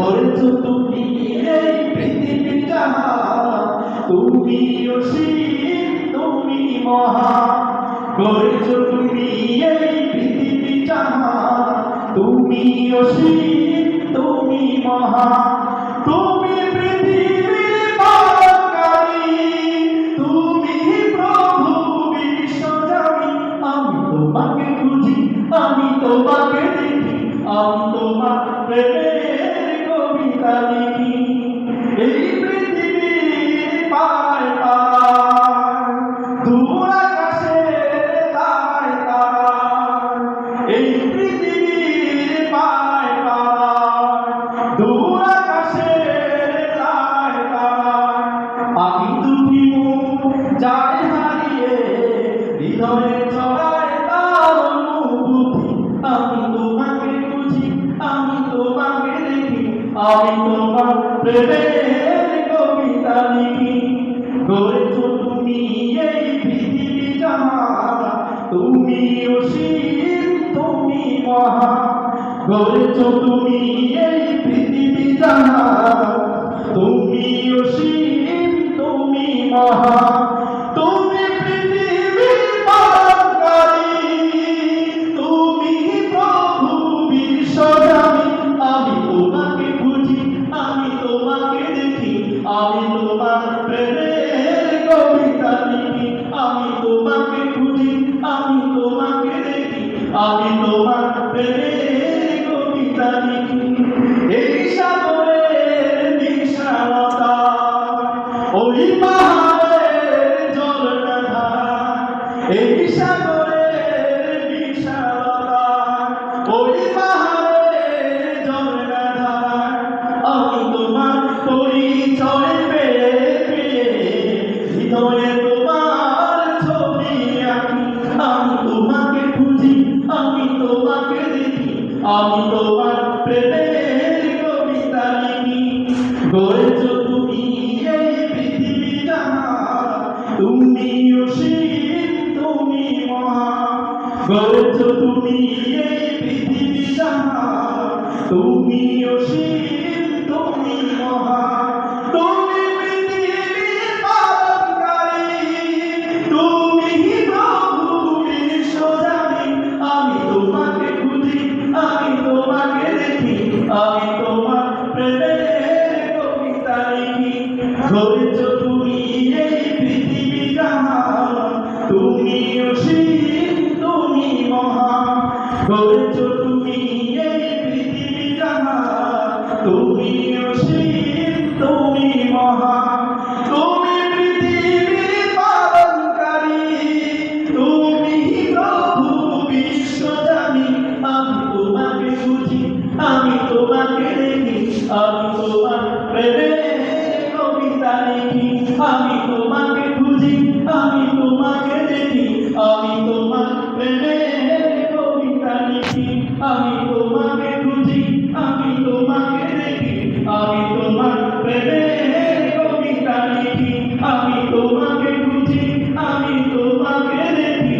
করেছো তুমি এই পৃথিবী জাহান, তুমি অসীম তুমি মহান। করেছো তুমি এই পৃথিবী জাহান, তুমি অসীম তুমি মহান। তুমি পৃথিবীর পালনকারী, তুমি প্রভু বিশ্বজনী। আমি তোমাকে খুঁজি, আমি তোমাকে দেখি, আমি তোমার প্রেমের কবিতা লিখি। এই পৃথিবীর পায় পায়, দূর আকাশের তারায় তারায়। এই পৃথিবীর পায় পায়, দূর আকাশের তারায় তারায়। পাখি দুটি মুখ যায় হারিয়ে, হৃদয়ে ছড়ায় তার অনুভূতি। আমি তোমাকে খুঁজি, আমি তোমাকে দেখি, আমি তোমার প্রেমের কবিতা লিখি। করেছো তুমি এই পৃথিবী জাহান, তুমি অসীম তুমি মহান। করেছো তুমি এই পৃথিবী জাহান, তুমি অসীম তুমি মহান। তুমি পৃথিবীর পালনকারী, তুমি প্রভু বিশ্বজনী। আমি তোমাকে খুঁজি, আমি তোমাকে দেখি, আমি তোমার প্রেমের কবিতা লিখি। আমি তোমাকে খুঁজি, আমি তোমাকে দেখি, আমি তোমার প্রেমের কবিতা লিখি। এই সাগরের বিশালতা, ওই পাহাড়ের ঝর্ণাধার। এই সাগরের বিশালতা, ওই পাহাড়ের ঝর্ণাধার। আমি তোমার পরিচয় পেয়ে পেয়ে হৃদয়ে তোমার ছবি আঁকি। আমি তোমাকে খুঁজি, আমি তোমাকে দেখি, আমি তোমার প্রেমের কবিতা লিখি। করেছো তুমি এই পৃথিবী জাহান, তুমি অসীম তুমি মহান। করেছো তুমি এই পৃথিবী জাহান, তুমি অসীম তুমি মহান। তুমি পৃথিবীর পালনকারী, তুমি প্রভু বিশ্বজনী। আমি তোমাকে খুঁজি, আমি তোমাকে দেখি, আমি তোমার প্রেমের কবিতা লিখি। করেছো তুমি এই পৃথিবী জাহান, তুমি অসীম তুমি মহান। করেছো তুমি এই পৃথিবী জাহান, তুমি অসীম তুমি মহান। তুমি পৃথিবীর পালনকারী, তুমি প্রভু বিশ্বজনী। আমি তোমাকে খুঁজি, আমি তোমাকে দেখি, আমি তোমার প্রেমের কবিতা লিখি। আমি তোমাকে খুঁজি, আমি তোমাকে দেখি, আমি তোমার প্রেমের কবিতা লিখি। আমি